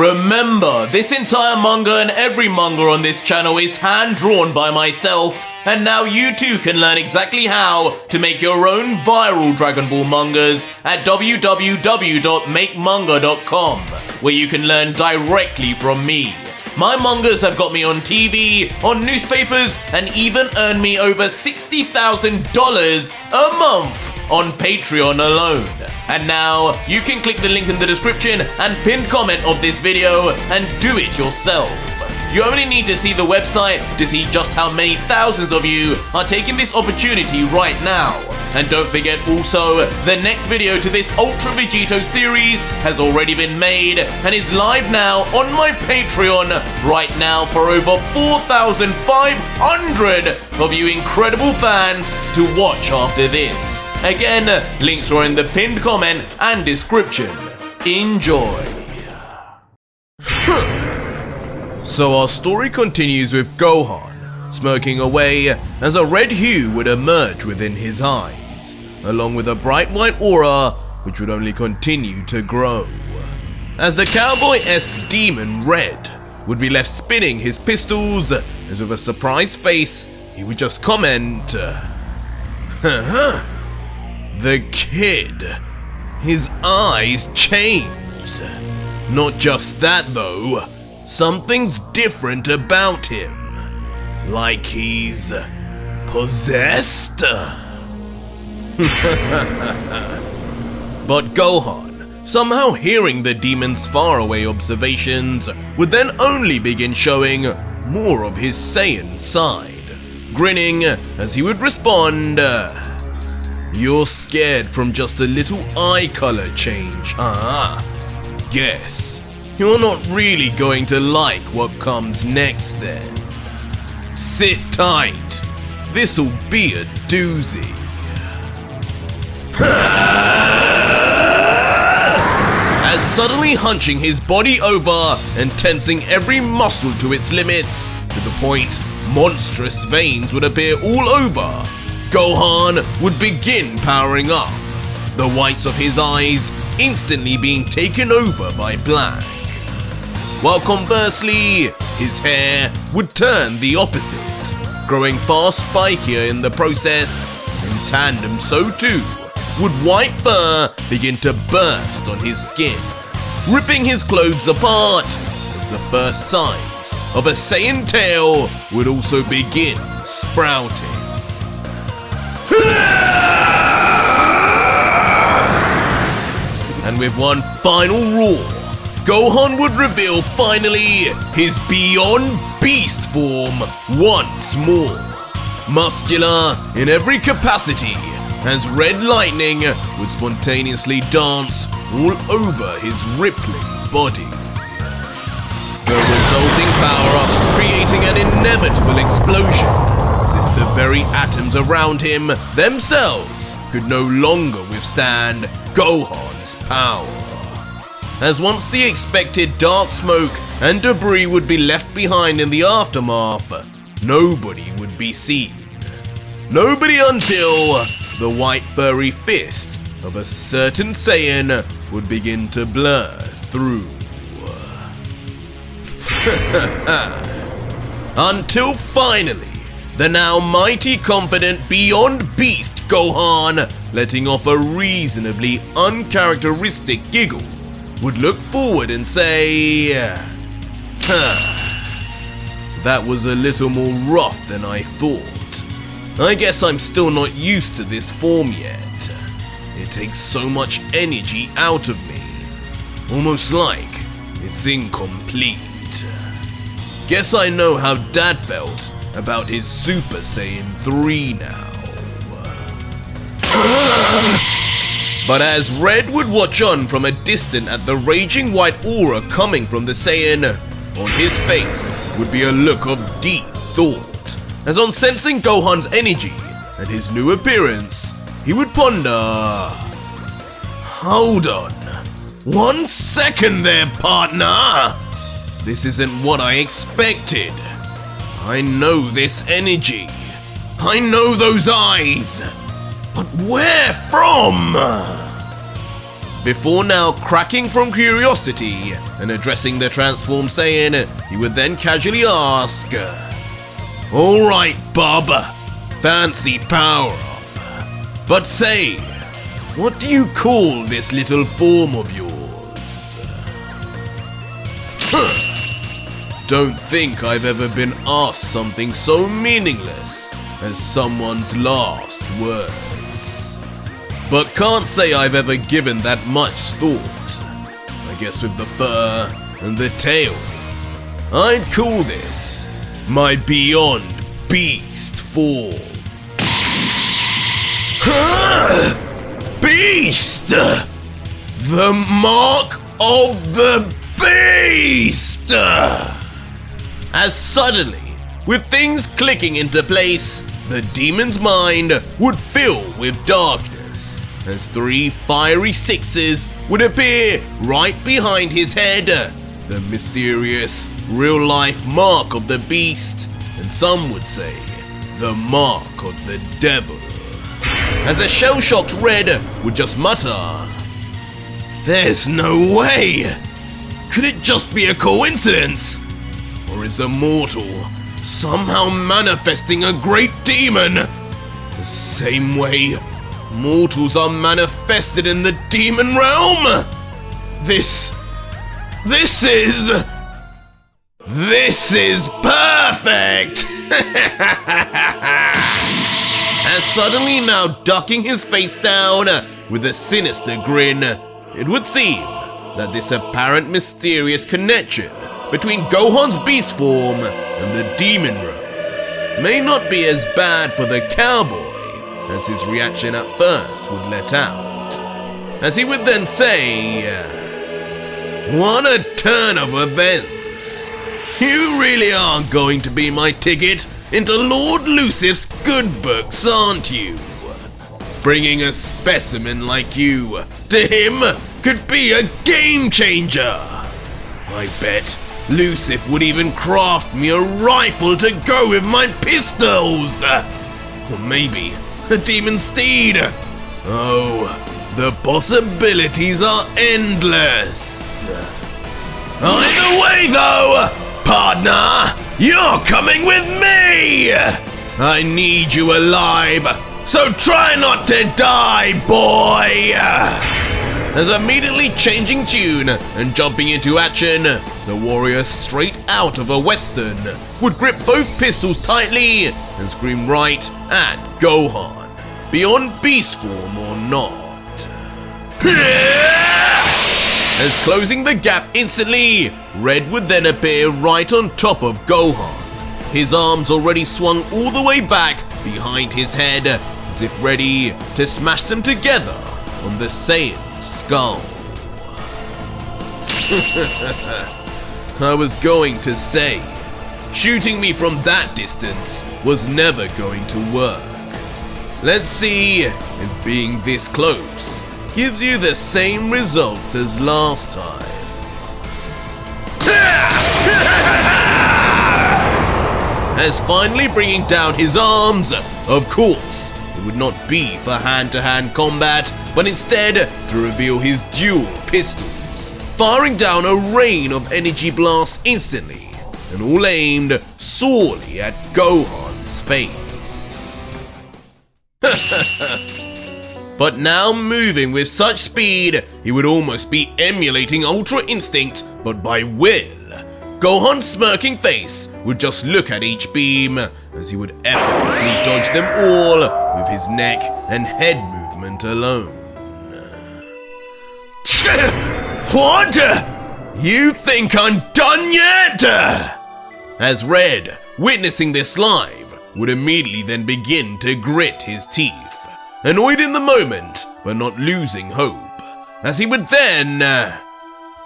Remember, this entire manga and every manga on this channel is hand-drawn by myself, and now you too can learn exactly how to make your own viral Dragon Ball mangas at www.makemanga.com, where you can learn directly from me. My mangas have got me on TV, on newspapers, and even earned me over $60,000 a month on Patreon alone. And now, you can click the link in the description and pinned comment of this video and do it yourself. You only need to see the website to see just how many thousands of you are taking this opportunity right now. And don't forget also, the next video to this Ultra Vegito series has already been made and is live now on my Patreon right now for over 4,500 of you incredible fans to watch after this. Again, links are in the pinned comment and description. Enjoy. So our story continues with Gohan, smirking away as a red hue would emerge within his eyes, along with a bright white aura which would only continue to grow. As the cowboy-esque demon Red would be left spinning his pistols, as with a surprised face, he would just comment, The kid, his eyes changed. Not just that though, something's different about him. Like he's possessed? But Gohan, somehow hearing the demon's faraway observations, would then only begin showing more of his Saiyan side, grinning as he would respond, You're scared from just a little eye color change, huh? Guess you're not really going to like what comes next then. Sit tight, this'll be a doozy. As suddenly hunching his body over and tensing every muscle to its limits, to the point monstrous veins would appear all over, Gohan would begin powering up, the whites of his eyes instantly being taken over by black. While conversely, his hair would turn the opposite, growing far spikier in the process. In tandem, so too would white fur begin to burst on his skin, ripping his clothes apart as the first signs of a Saiyan tail would also begin sprouting. And with one final roar, Gohan would reveal finally his Beyond Beast form once more. Muscular in every capacity, as red lightning would spontaneously dance all over his rippling body. The resulting power-up creating an inevitable explosion, as if the very atoms around him themselves could no longer withstand Gohan's power. As once the expected dark smoke and debris would be left behind in the aftermath, nobody would be seen. Nobody until the white furry fist of a certain Saiyan would begin to blur through. Until finally, the now mighty confident Beyond Beast Gohan, letting off a reasonably uncharacteristic giggle, would look forward and say, That was a little more rough than I thought. I guess I'm still not used to this form yet. It takes so much energy out of me, almost like it's incomplete. Guess I know how Dad felt about his Super Saiyan 3 now. But as Red would watch on from a distance at the raging white aura coming from the Saiyan, on his face would be a look of deep thought. As on sensing Gohan's energy and his new appearance, he would ponder, Hold on, 1 second there, partner! This isn't what I expected. I know this energy. I know those eyes. But where from? Before now cracking from curiosity and addressing the transformed Saiyan, he would then casually ask, "Alright, bub, fancy power-up. But say, what do you call this little form of yours?" Don't think I've ever been asked something so meaningless as someone's last words. But can't say I've ever given that much thought. I guess with the fur and the tail, I'd call this my Beyond Beast form. Beast! The mark of the beast! As suddenly, with things clicking into place, the demon's mind would fill with darkness, as 3 fiery sixes would appear right behind his head, the mysterious, real-life mark of the beast, and some would say, the mark of the devil. As a shell-shocked Red would just mutter, "There's no way! Could it just be a coincidence? Or is a mortal somehow manifesting a great demon, the same way mortals are manifested in the demon realm? This is perfect!" As suddenly now ducking his face down with a sinister grin, it would seem that this apparent mysterious connection between Gohan's beast form and the demon realm may not be as bad for the cowboy as his reaction at first would let out, as he would then say, "What a turn of events! You really are going to be my ticket into Lord Lucif's good books, aren't you? Bringing a specimen like you to him could be a game changer. I bet Lucif would even craft me a rifle to go with my pistols. Or maybe a demon steed. Oh, the possibilities are endless. Either way though, partner, you're coming with me! I need you alive, so try not to die, boy! As immediately changing tune and jumping into action, the warrior straight out of a western would grip both pistols tightly and scream right at Gohan, beyond beast form or not. As closing the gap instantly, Red would then appear right on top of Gohan, his arms already swung all the way back behind his head, as if ready to smash them together on the Saiyan's skull. I was going to say, shooting me from that distance was never going to work. Let's see if being this close gives you the same results as last time. As finally bringing down his arms, of course, it would not be for hand-to-hand combat, but instead to reveal his dual pistols, firing down a rain of energy blasts instantly, and all aimed sorely at Gohan's face. But now moving with such speed, he would almost be emulating Ultra Instinct, but by will. Gohan's smirking face would just look at each beam, as he would effortlessly dodge them all with his neck and head movement alone. What? You think I'm done yet? As Red, witnessing this live, would immediately then begin to grit his teeth. Annoyed in the moment, but not losing hope, as he would then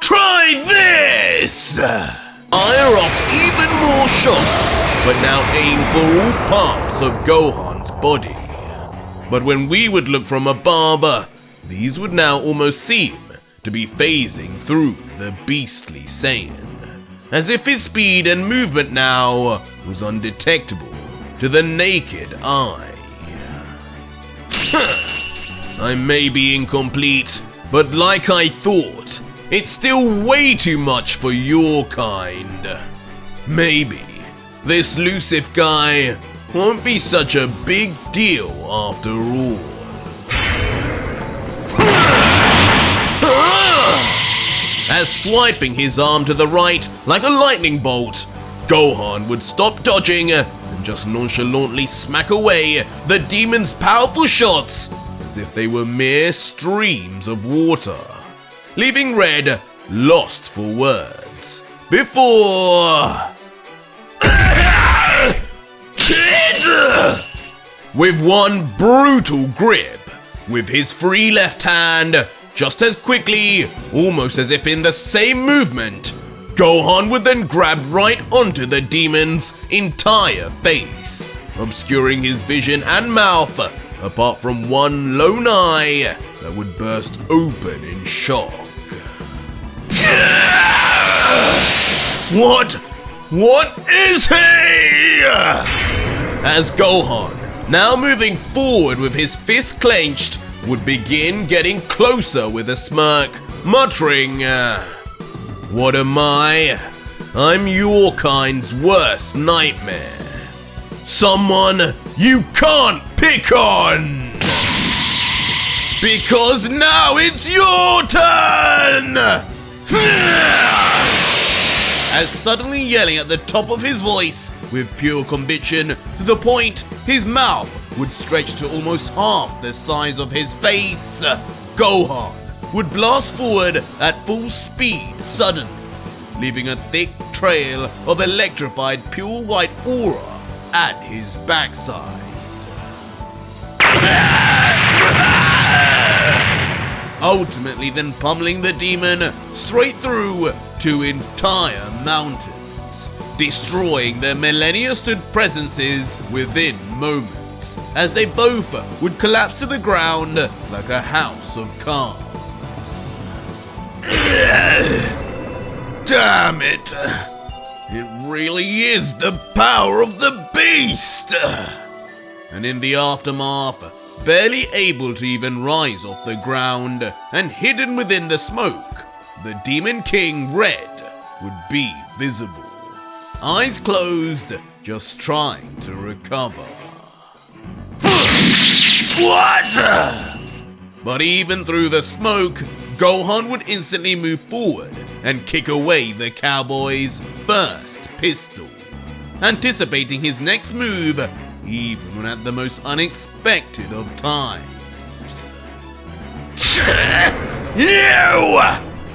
try this! Fire off even more shots, but now aim for all parts of Gohan's body. But when we would look from above, these would now almost seem to be phasing through the beastly Saiyan, as if his speed and movement now was undetectable to the naked eye. I may be incomplete, But like I thought, it's still way too much for your kind. Maybe this Lucif guy won't be such a big deal after all. As swiping his arm to the right like a lightning bolt, Gohan would stop dodging and just nonchalantly smack away the demon's powerful shots as if they were mere streams of water, leaving Red lost for words before... Kid! With one brutal grip, with his free left hand, just as quickly, almost as if in the same movement, Gohan would then grab right onto the demon's entire face, obscuring his vision and mouth, apart from one lone eye that would burst open in shock. What is he? As Gohan, now moving forward with his fist clenched, would begin getting closer with a smirk, muttering, "What am I? I'm your kind's worst nightmare. Someone you can't pick on! Because now it's your turn!" As suddenly yelling at the top of his voice with pure conviction to the point his mouth would stretch to almost half the size of his face, Gohan would blast forward at full speed suddenly, leaving a thick trail of electrified pure white aura at his backside. Ultimately then pummeling the demon straight through 2 entire mountains, destroying their millennia-stood presences within moments, as they both would collapse to the ground like a house of cards. Damn it! It really is the power of the beast! And in the aftermath, barely able to even rise off the ground and hidden within the smoke, the Demon King Red would be visible, eyes closed, just trying to recover. What? But even through the smoke, Gohan would instantly move forward and kick away the cowboy's first pistol, anticipating his next move even when at the most unexpected of times. You!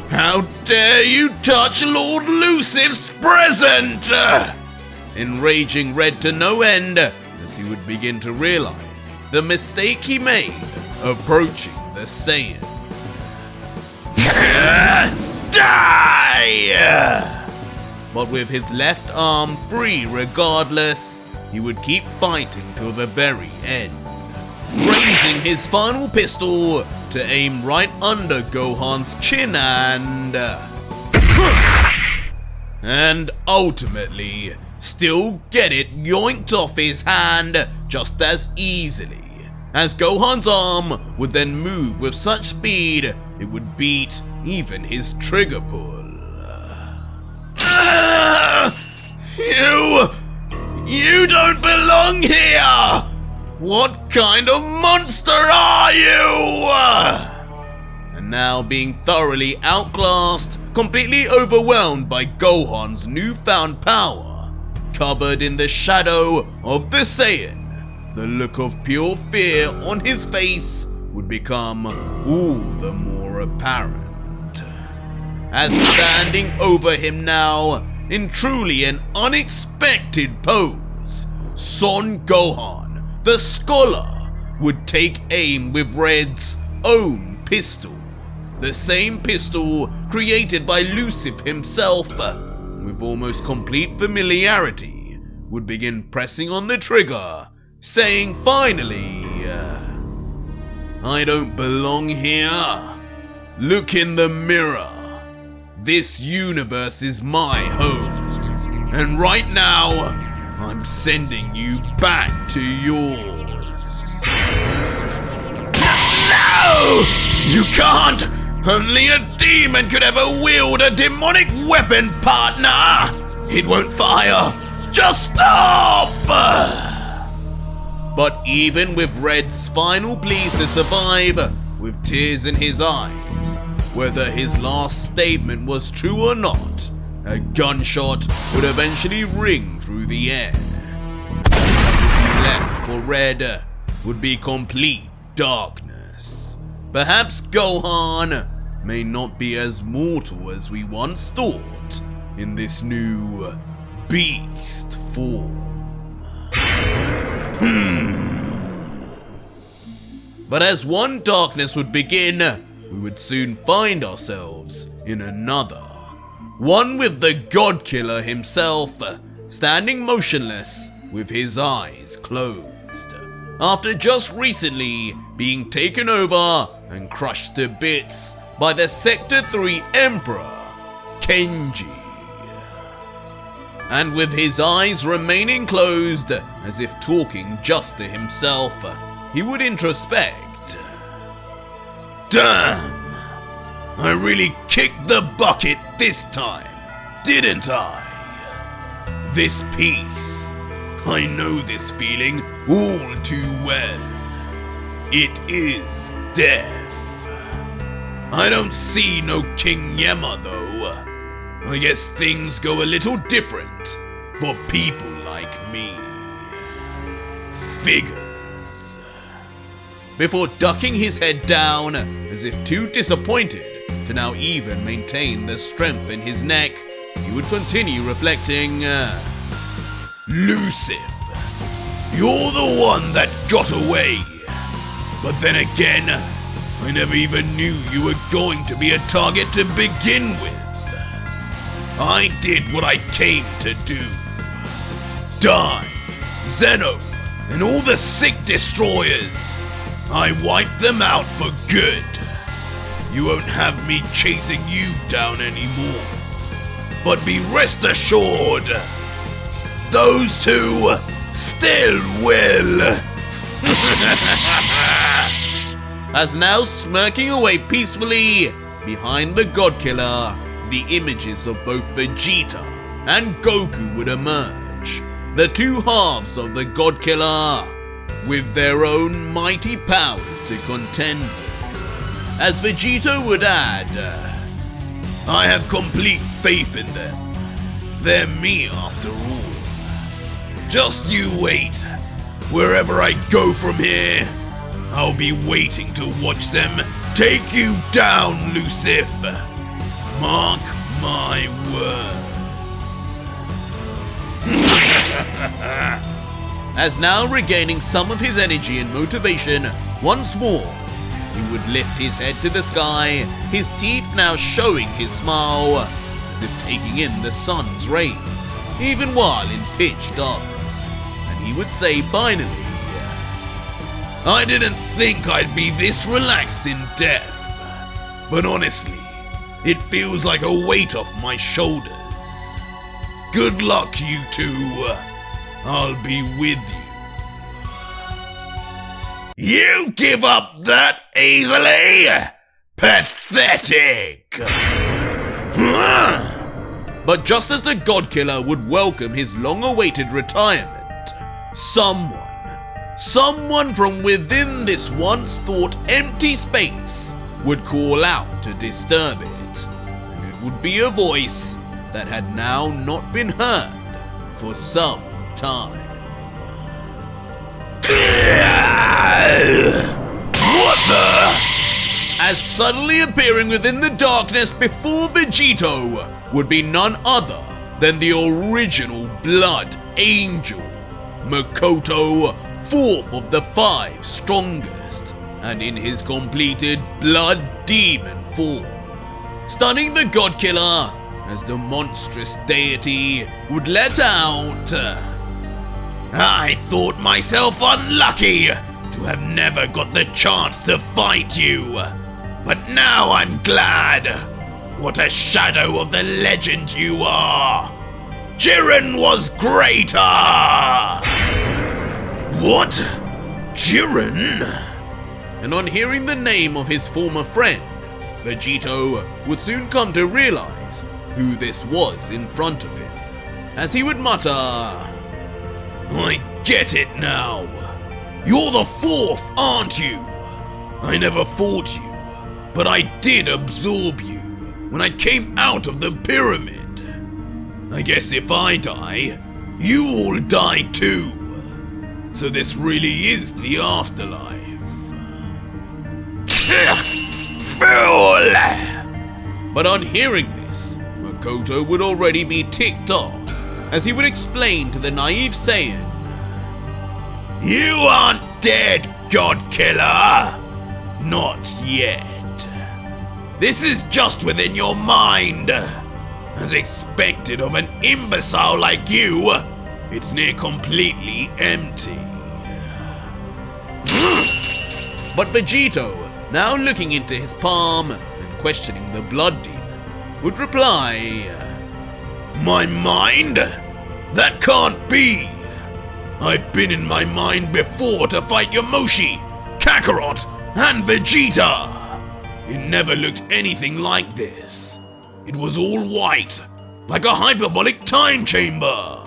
How dare you touch Lord Lucif's present! Enraging Red to no end as he would begin to realize the mistake he made approaching the Saiyan. Die! But with his left arm free regardless, he would keep fighting till the very end, raising his final pistol to aim right under Gohan's chin and ultimately still get it yoinked off his hand just as easily, as Gohan's arm would then move with such speed it would beat even his trigger pull. You don't belong here! What kind of monster are you? And now being thoroughly outclassed, completely overwhelmed by Gohan's newfound power, covered in the shadow of the Saiyan, the look of pure fear on his face would become all the more apparent. As standing over him now, in truly an unexpected pose, Son Gohan, the scholar, would take aim with Red's own pistol, the same pistol created by Lucif himself, with almost complete familiarity, would begin pressing on the trigger, saying finally, I don't belong here. Look in the mirror. This universe is my home, and right now, I'm sending you back to yours. No! You can't Only a demon could ever wield a demonic weapon, partner! It won't fire! Just stop! But even with Red's final pleas to survive, with tears in his eyes, whether his last statement was true or not, a gunshot would eventually ring through the air. What would be left for Red would be complete darkness. Perhaps Gohan may not be as mortal as we once thought in this new beast form. But as one darkness would begin, we would soon find ourselves in another. One with the God Killer himself, standing motionless with his eyes closed, after just recently being taken over and crushed to bits by the Sector 3 Emperor, Kenji. And with his eyes remaining closed, as if talking just to himself, he would introspect. Damn! I really kicked the bucket this time, didn't I? This peace, I know this feeling all too well. It is death. I don't see no King Yemma though. I guess things go a little different for people like me. Figures. Before ducking his head down, as if too disappointed to now even maintain the strength in his neck, he would continue reflecting, Lucif, you're the one that got away. But then again, I never even knew you were going to be a target to begin with. I did what I came to do. Die, Zeno, and all the sick destroyers. I wiped them out for good. You won't have me chasing you down anymore. But be rest assured, those two still will. As now smirking away peacefully behind the God Killer, the images of both Vegeta and Goku would emerge, the two halves of the God Killer, with their own mighty powers to contend with. As Vegito would add, I have complete faith in them. They're me after all. Just you wait. Wherever I go from here, I'll be waiting to watch them take you down, Lucif. Mark my words. As now regaining some of his energy and motivation once more, he would lift his head to the sky, his teeth now showing his smile, as if taking in the sun's rays, even while in pitch darkness. And he would say finally, I didn't think I'd be this relaxed in death, but honestly, it feels like a weight off my shoulders. Good luck, you two. I'll be with you. You give up that easily? Pathetic! But just as the God Killer would welcome his long-awaited retirement, someone from within this once thought empty space would call out to disturb it, and it would be a voice that had now not been heard for some time. What the? As suddenly appearing within the darkness before Vegito would be none other than the original Blood Angel, Makoto, fourth of the 5 strongest, and in his completed Blood Demon form, stunning the God Killer as the monstrous deity would let out, I thought myself unlucky to have never got the chance to fight you, but now I'm glad. What a shadow of the legend you are. Jiren was greater! What? Jiren? And on hearing the name of his former friend, Vegito would soon come to realize who this was in front of him, as he would mutter, "I get it now. You're the fourth, aren't you? I never fought you, but I did absorb you when I came out of the pyramid. I guess if I die, you all die too. So this really is the afterlife." Fool! But on hearing this, Makoto would already be ticked off, as he would explain to the naive Saiyan, You aren't dead, God Killer! "Not yet. This is just within your mind. As expected of an imbecile like you, it's near completely empty." But Vegito, now looking into his palm and questioning the blood demon, would reply, My mind? That can't be! I've been in my mind before to fight Yamoshi, Kakarot, and Vegeta. It never looked anything like this. It was all white, like a hyperbolic time chamber.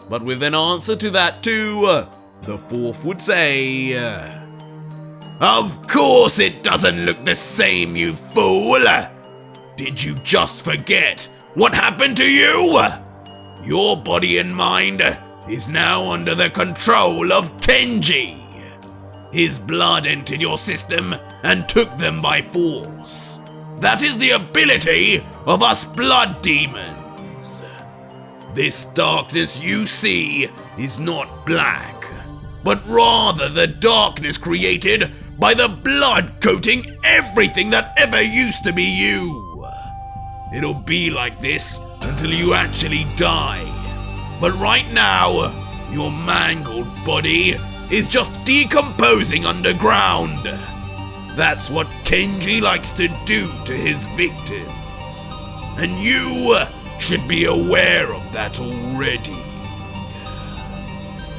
But with an answer to that too, the fourth would say, Of course it doesn't look the same, you fool! Did you just forget what happened to you? Your body and mind is now under the control of Kenji. His blood entered your system and took them by force. That is the ability of us blood demons. This darkness you see is not black, but rather the darkness created by the blood coating everything that ever used to be you. It'll be like this until you actually die. But right now, your mangled body is just decomposing underground. That's what Kenji likes to do to his victims. And you should be aware of that already.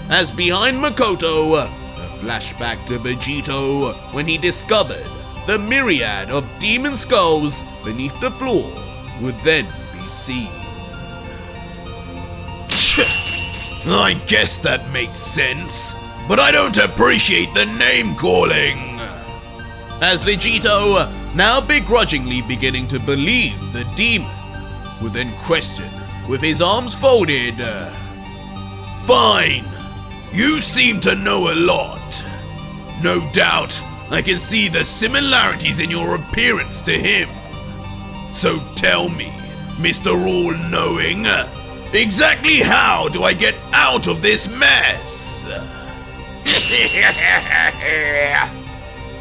As behind Makoto, a flashback to Vegito when he discovered the myriad of demon skulls beneath the floor would then be seen. I guess that makes sense, but I don't appreciate the name calling. As Vegito, now begrudgingly beginning to believe the demon, would then question with his arms folded, Fine, you seem to know a lot. No doubt, I can see the similarities in your appearance to him. So tell me, Mr. All-Knowing, exactly how do I get out of this mess?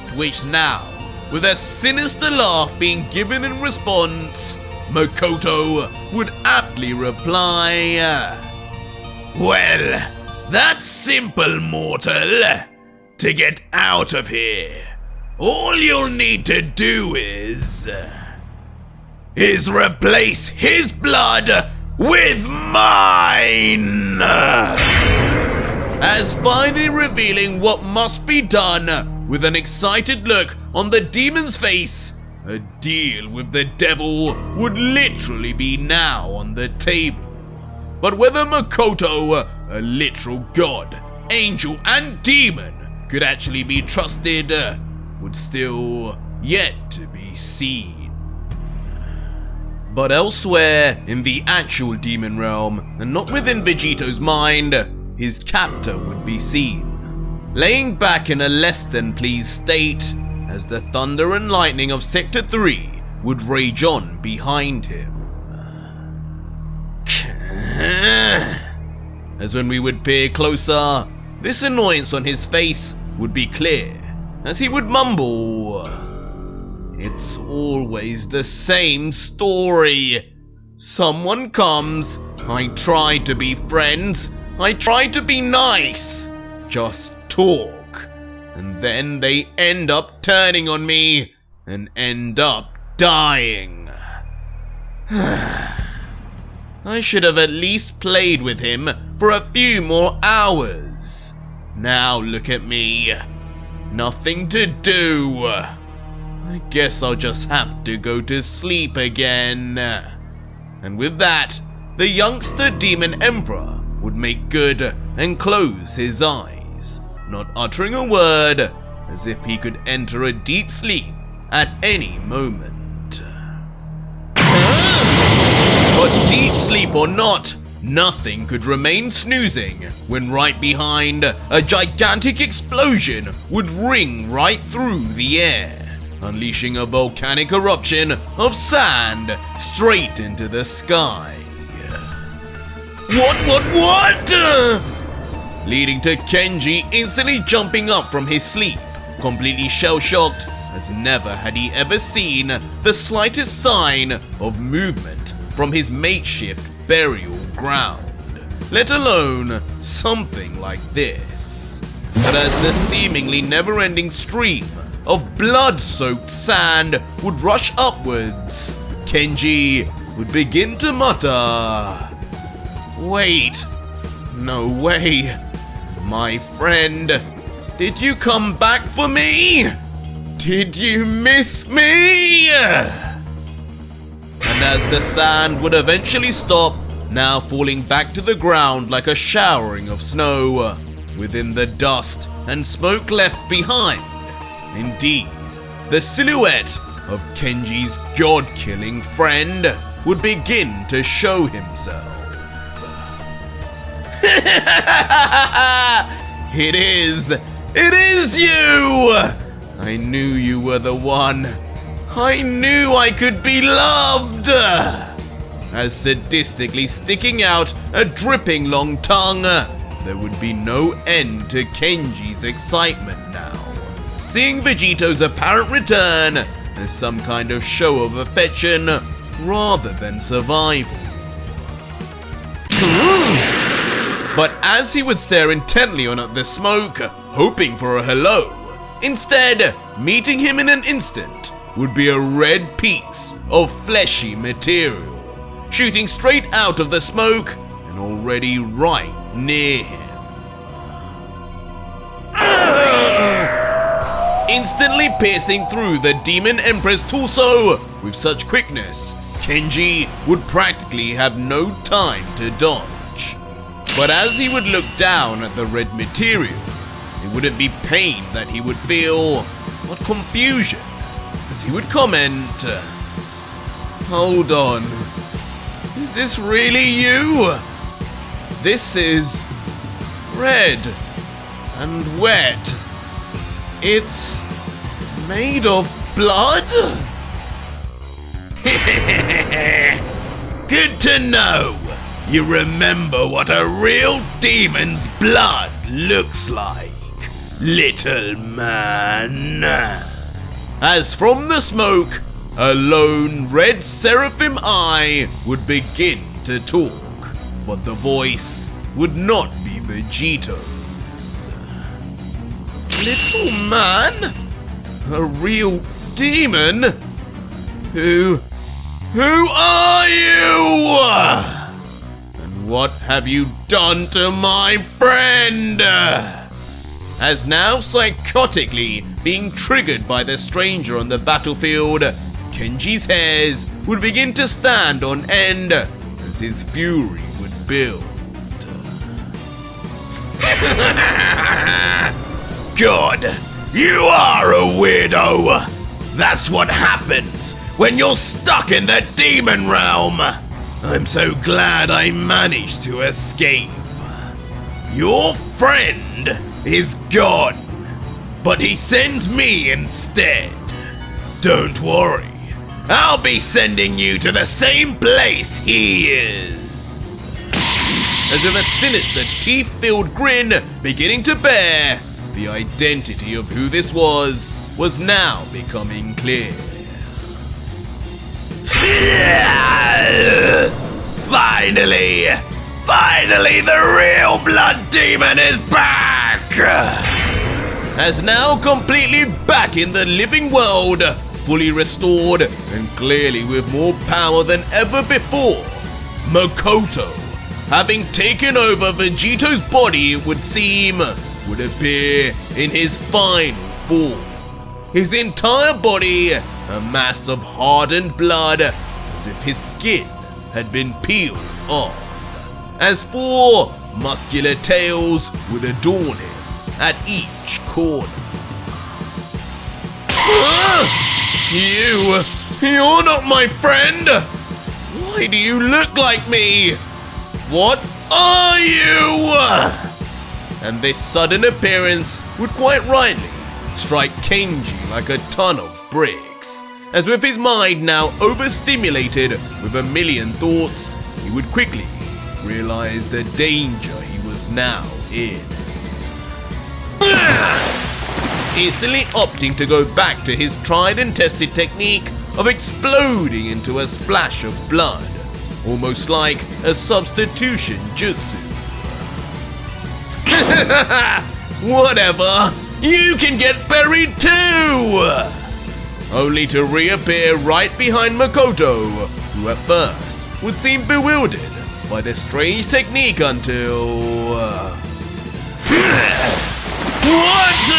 To which now, with a sinister laugh being given in response, Makoto would aptly reply, Well, that's simple, mortal. To get out of here, all you'll need to do is replace his blood with mine! As finally revealing what must be done with an excited look on the demon's face, a deal with the devil would literally be now on the table. But whether Makoto, a literal god, angel, and demon, could actually be trusted would still yet to be seen. But elsewhere in the actual demon realm, and not within Vegito's mind, his captor would be seen, laying back in a less than pleased state as the thunder and lightning of Sector 3 would rage on behind him. As when we would peer closer, this annoyance on his face would be clear, as he would mumble, It's always the same story. Someone comes, I try to be friends, I try to be nice, just talk, and then they end up turning on me and end up dying. I should have at least played with him for a few more hours. Now look at me. Nothing to do. I guess I'll just have to go to sleep again. And with that, the youngster Demon Emperor would make good and close his eyes, not uttering a word, as if he could enter a deep sleep at any moment. But deep sleep or not, nothing could remain snoozing when right behind, a gigantic explosion would ring right through the air, unleashing a volcanic eruption of sand straight into the sky. What? Leading to Kenji instantly jumping up from his sleep, completely shell-shocked, as never had he ever seen the slightest sign of movement from his makeshift burial ground, let alone something like this. But as the seemingly never-ending stream of blood-soaked sand would rush upwards, Kenji would begin to mutter, "Wait, no way. My friend, did you come back for me? Did you miss me?" And as the sand would eventually stop, now falling back to the ground like a showering of snow, within the dust and smoke left behind, indeed, the silhouette of Kenji's god-killing friend would begin to show himself. It is you! I knew you were the one. I knew I could be loved! As sadistically sticking out a dripping long tongue, there would be no end to Kenji's excitement now, seeing Vegito's apparent return as some kind of show of affection rather than survival. But as he would stare intently on at the smoke, hoping for a hello, instead, meeting him in an instant would be a red piece of fleshy material, shooting straight out of the smoke and already right near him. Instantly piercing through the Demon Emperor's torso with such quickness, Kenji would practically have no time to dodge. But as he would look down at the red material, it wouldn't be pain that he would feel, but confusion, as he would comment, "Hold on, is this really you? This is red and wet. It's made of blood?" Good to know. You remember what a real demon's blood looks like, little man. As from the smoke, a lone red seraphim eye would begin to talk, but the voice would not be Vegito's. "Little man? A real demon? Who are you? And what have you done to my friend?" As now psychotically being triggered by the stranger on the battlefield, Kenji's hairs would begin to stand on end as his fury would build. God, you are a weirdo. That's what happens when you're stuck in the demon realm. I'm so glad I managed to escape. Your friend is gone, but he sends me instead. Don't worry, I'll be sending you to the same place he is. As with a sinister, teeth-filled grin beginning to bear, the identity of who this was now becoming clear. Finally, the real blood demon is back! As now completely back in the living world, fully restored and clearly with more power than ever before, Makoto, having taken over Vegito's body, it would seem, would appear in his final form, his entire body a mass of hardened blood, as if his skin had been peeled off, as 4 muscular tails would adorn him at each corner. You're not my friend! Why do you look like me? What are you? And this sudden appearance would quite rightly strike Kenji like a ton of bricks, as with his mind now overstimulated with a million thoughts, he would quickly realize the danger he was now in. Instantly opting to go back to his tried and tested technique of exploding into a splash of blood, almost like a substitution jutsu. Whatever, you can get buried too! Only to reappear right behind Makoto, who at first would seem bewildered by the strange technique until... What?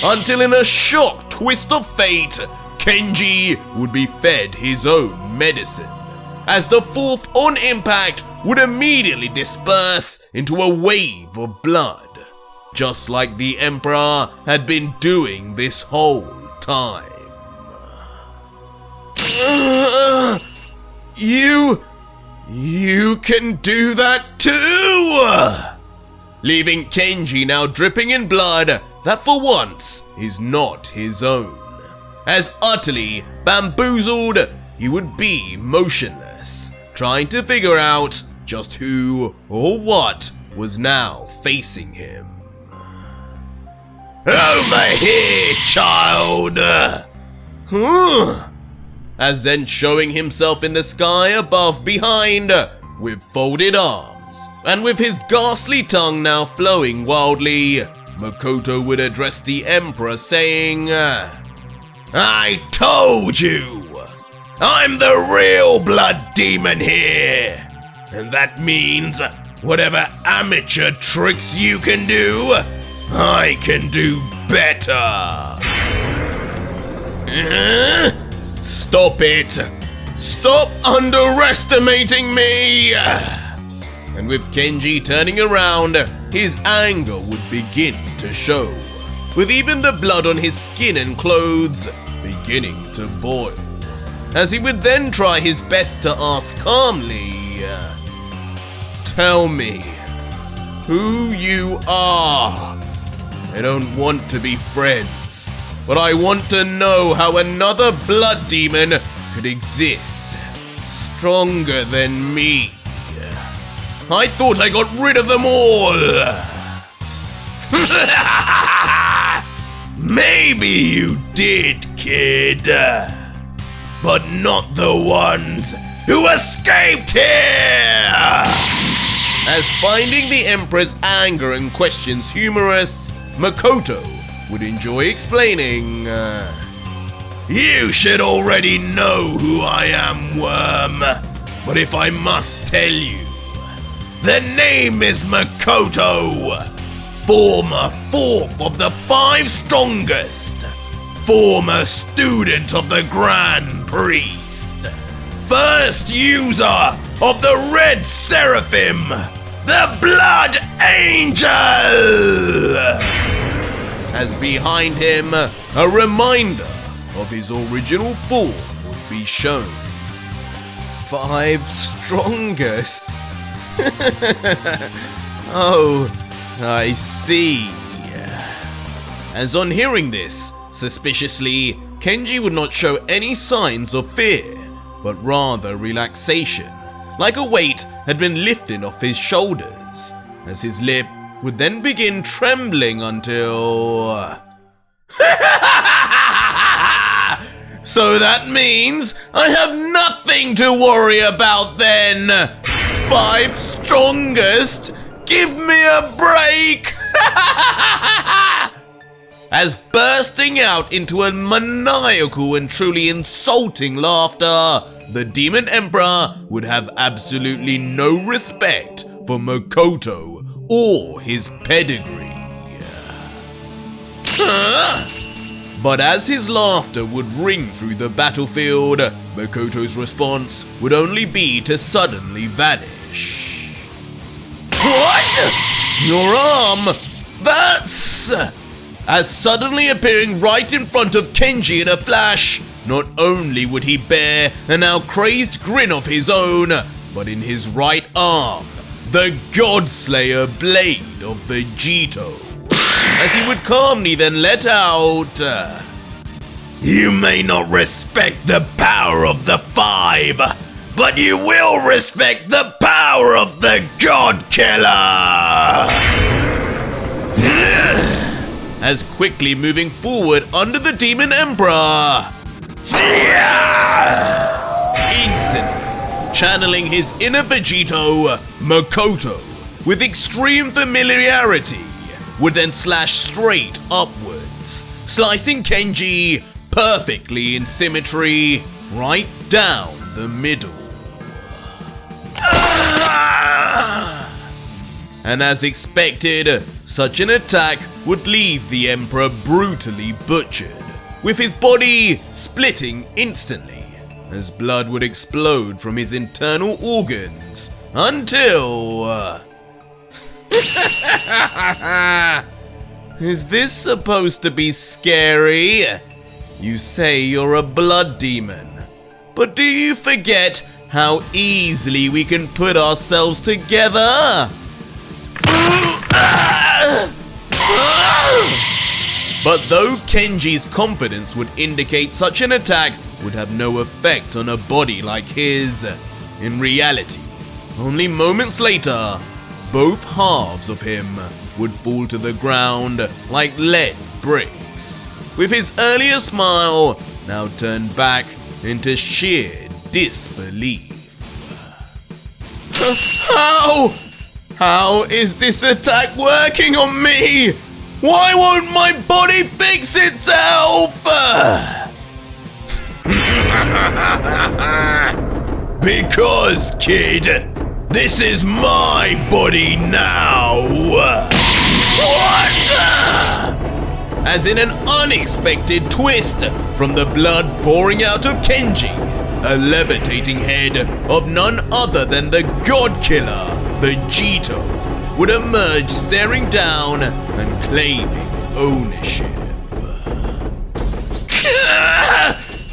Until in a shock twist of fate, Kenji would be fed his own medicine, as the 4th on impact would immediately disperse into a wave of blood, just like the Emperor had been doing this whole time. You can do that too! Leaving Kenji now dripping in blood that for once is not his own, as utterly bamboozled he would be motionless, trying to figure out just who or what was now facing him. Over here, child! As then showing himself in the sky above behind, with folded arms, and with his ghastly tongue now flowing wildly, Makoto would address the Emperor saying, I told you! I'm the real blood demon here! And that means whatever amateur tricks you can do, I can do better! Stop it! Stop underestimating me! And with Kenji turning around, his anger would begin to show, with even the blood on his skin and clothes beginning to boil, as he would then try his best to ask calmly, tell me who you are. I don't want to be friends, but I want to know how another blood demon could exist, stronger than me. I thought I got rid of them all! Maybe you did, kid. But not the ones who escaped here! As finding the Emperor's anger and questions humorous, Makoto would enjoy explaining, You should already know who I am, worm. But if I must tell you, the name is Makoto, former 4th of the 5 strongest, former student of the Grand Priest, first user of the Red Seraphim, the Blood Angel! As behind him, a reminder of his original form would be shown. 5 strongest? Oh, I see. As on hearing this, suspiciously, Kenji would not show any signs of fear, but rather relaxation, like a weight had been lifted off his shoulders, as his lip would then begin trembling until... So that means I have nothing to worry about then! 5 strongest? Give me a break! As bursting out into a maniacal and truly insulting laughter, the Demon Emperor would have absolutely no respect for Makoto or his pedigree. But as his laughter would ring through the battlefield, Makoto's response would only be to suddenly vanish. What? Your arm? That's... As suddenly appearing right in front of Kenji in a flash, not only would he bear a now crazed grin of his own, but in his right arm, the Godslayer blade of Vegito. As he would calmly then let out... You may not respect the power of the 5, but you will respect the power of the God Killer! As quickly moving forward under the Demon Emperor. Instantly channeling his inner Vegito, Makoto, with extreme familiarity, would then slash straight upwards, slicing Kenji perfectly in symmetry right down the middle. And as expected, such an attack would leave the Emperor brutally butchered, with his body splitting instantly, as blood would explode from his internal organs until... Is this supposed to be scary? You say you're a blood demon, but do you forget how easily we can put ourselves together? But though Kenji's confidence would indicate such an attack would have no effect on a body like his, in reality, only moments later, both halves of him would fall to the ground like lead bricks, with his earlier smile now turned back into sheer disbelief. How is this attack working on me? Why won't my body fix itself? Because, kid, this is my body now. What? As in an unexpected twist from the blood pouring out of Kenji, a levitating head of none other than the God Killer, Vegito, would emerge staring down and claiming ownership.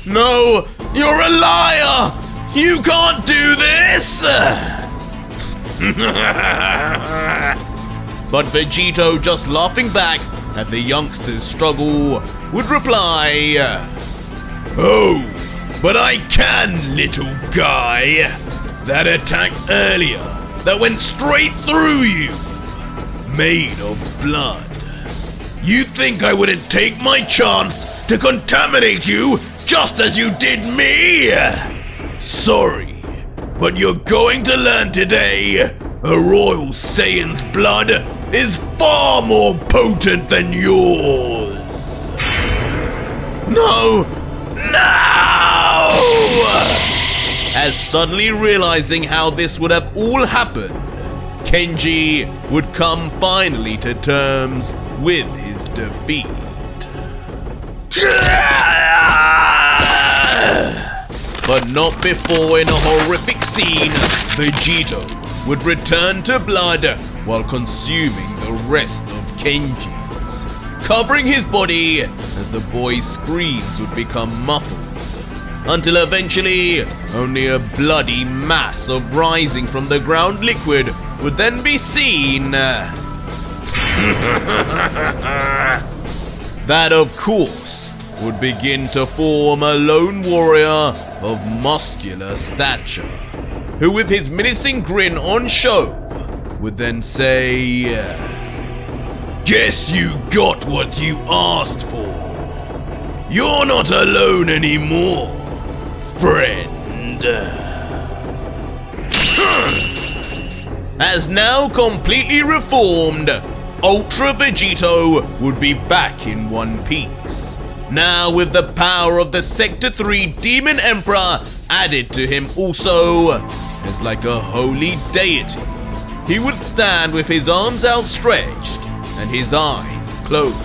No, you're a liar! You can't do this! But Vegito, just laughing back at the youngster's struggle, would reply, Oh, but I can, little guy. That attack earlier that went straight through you, made of blood. You think I wouldn't take my chance to contaminate you just as you did me? Sorry, but you're going to learn today a Royal Saiyan's blood is far more potent than yours. No! As suddenly realizing how this would have all happened, Kenji would come finally to terms with his defeat. But not before, in a horrific scene, Vegito would return to blood while consuming the rest of Kenji's, covering his body as the boy's screams would become muffled, until eventually only a bloody mass of rising from the ground liquid would then be seen. That, of course, would begin to form a lone warrior of muscular stature, who with his menacing grin on show would then say, Guess you got what you asked for. You're not alone anymore, friend. As now completely reformed, Ultra Vegito would be back in one piece. Now with the power of the Sector 3 Demon Emperor added to him also, as like a holy deity, he would stand with his arms outstretched and his eyes closed,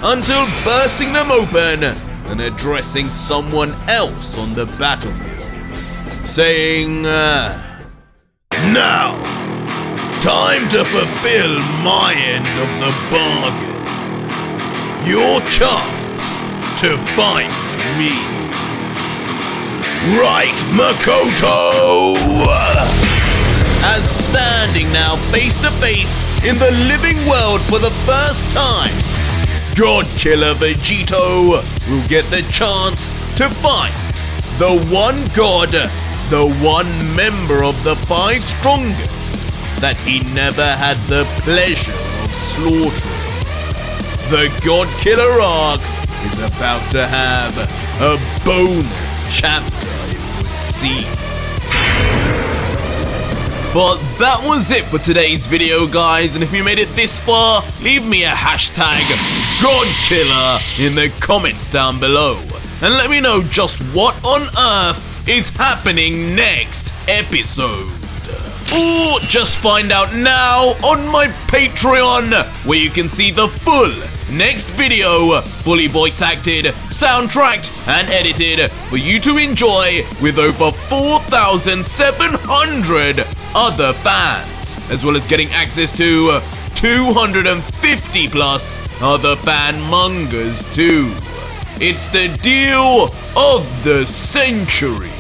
until bursting them open and addressing someone else on the battlefield, saying, Now, time to fulfill my end of the bargain. Your chance to fight me. Right, Makoto? as standing now face to face in the living world for the first time, God Killer Vegito will get the chance to fight the one god, the one member of the 5 strongest that he never had the pleasure of slaughtering. The God Killer arc is about to have a bonus chapter, it would seem. But that was it for today's video, guys, and if you made it this far, leave me a hashtag GodKiller in the comments down below, and let me know just what on earth is happening next episode. Or just find out now on my Patreon, where you can see the full next video, fully voice acted, soundtracked, and edited for you to enjoy with over 4,700 other fans, as well as getting access to 250 plus other fan mangas too. It's the deal of the century.